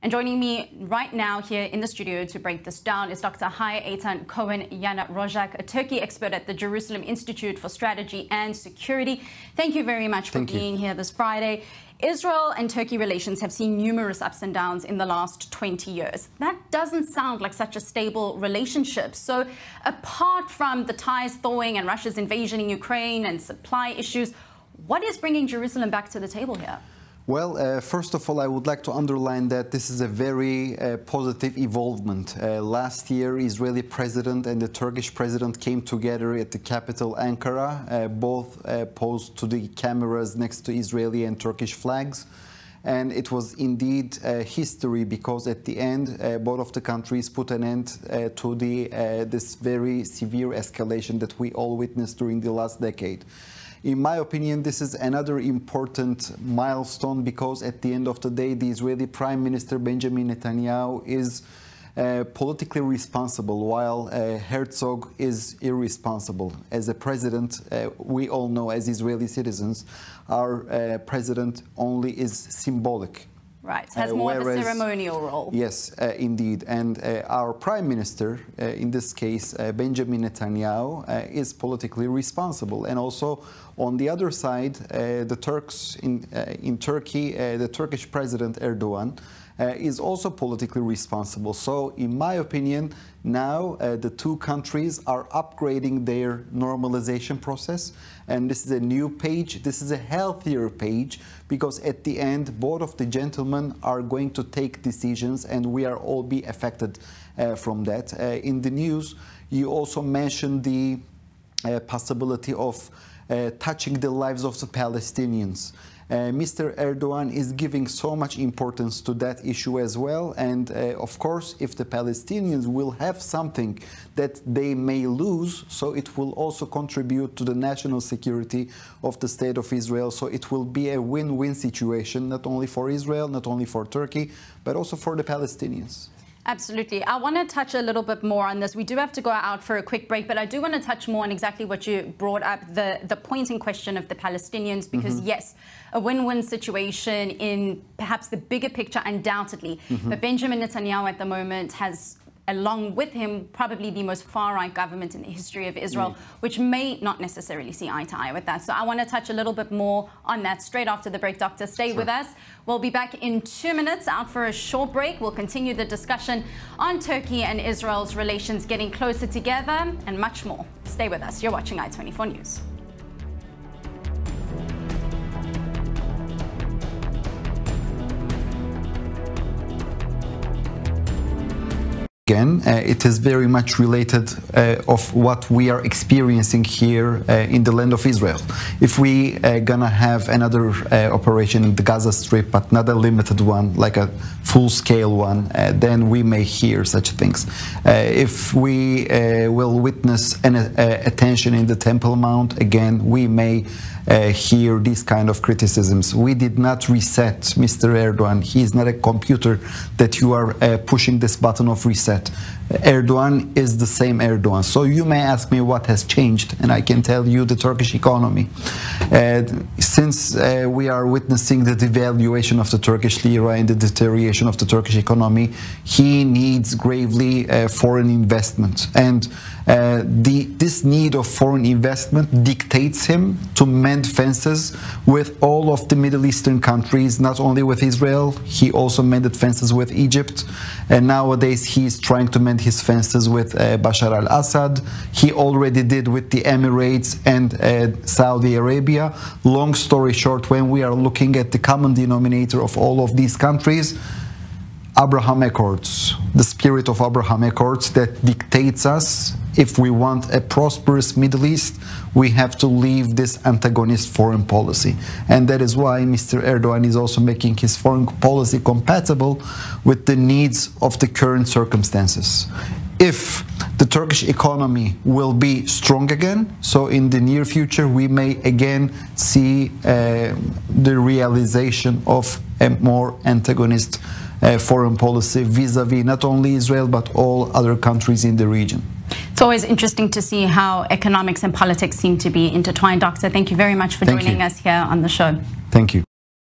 And joining me right now here in the studio to break this down is Dr. Eytan Cohen Yanarocak, a Turkey expert at the Jerusalem Institute for Strategy and Security. Thank you very much for being here this Friday. Israel and Turkey relations have seen numerous ups and downs in the last 20 years. That doesn't sound like such a stable relationship. So apart from the ties thawing and Russia's invasion in Ukraine and supply issues, what is bringing Jerusalem back to the table here? Well, first of all, I would like to underline that this is a very positive evolvement. Last year, Israeli president and the Turkish president came together at the capital Ankara, both posed to the cameras next to Israeli and Turkish flags. And it was indeed history because at the end, both of the countries put an end to this very severe escalation that we all witnessed during the last decade. In my opinion, this is another important milestone because at the end of the day, the Israeli Prime Minister Benjamin Netanyahu is politically responsible, while Herzog is irresponsible. As a president, we all know as Israeli citizens, our president only is symbolic. Right, has more of a ceremonial role. Yes, indeed. And our prime minister, in this case, Benjamin Netanyahu, is politically responsible. And also, on the other side, the Turks in Turkey, the Turkish president Erdogan, is also politically responsible. So, in my opinion, now the two countries are upgrading their normalization process. And this is a new page. This is a healthier page because at the end, both of the gentlemen are going to take decisions and we are all be affected from that. In the news, you also mentioned the possibility of touching the lives of the Palestinians. Mr. Erdogan is giving so much importance to that issue as well. And of course, if the Palestinians will have something that they may lose, so it will also contribute to the national security of the State of Israel. So it will be a win-win situation, not only for Israel, not only for Turkey, but also for the Palestinians. Absolutely. I want to touch a little bit more on this. We do have to go out for a quick break, but I do want to touch more on exactly what you brought up, the point in question of the Palestinians, because yes, a win-win situation in perhaps the bigger picture, undoubtedly. But Benjamin Netanyahu at the moment has, along with him, probably the most far-right government in the history of Israel, which may not necessarily see eye to eye with that. So I want to touch a little bit more on that straight after the break. Doctor, stay with us. We'll be back in 2 minutes, out for a short break. We'll continue the discussion on Turkey and Israel's relations getting closer together and much more. Stay with us. You're watching i24 News. It is very much related of what we are experiencing here in the land of Israel. If we gonna have another operation in the Gaza Strip, but not a limited one, like a full-scale one, then we may hear such things. If we will witness a tension in the Temple Mount, again, we may hear these kind of criticisms. We did not reset Mr. Erdogan. He is not a computer that you are pushing this button of reset. Erdogan is the same Erdogan. So you may ask me what has changed, and I can tell you the Turkish economy. Since we are witnessing the devaluation of the Turkish lira and the deterioration of the Turkish economy, he needs gravely foreign investment. And this need of foreign investment dictates him to mend fences with all of the Middle Eastern countries, not only with Israel. He also mended fences with Egypt, and nowadays he's trying to mend his fences with Bashar al-Assad. He already did with the Emirates and Saudi Arabia. Long story short, when we are looking at the common denominator of all of these countries, Abraham Accords, the spirit of Abraham Accords that dictates us. If we want a prosperous Middle East, we have to leave this antagonist foreign policy. And that is why Mr. Erdogan is also making his foreign policy compatible with the needs of the current circumstances. If the Turkish economy will be strong again, so in the near future we may again see the realization of a more antagonist foreign policy vis-a-vis not only Israel but all other countries in the region. It's always interesting to see how economics and politics seem to be intertwined. Doctor, thank you very much for joining us here on the show. Thank you.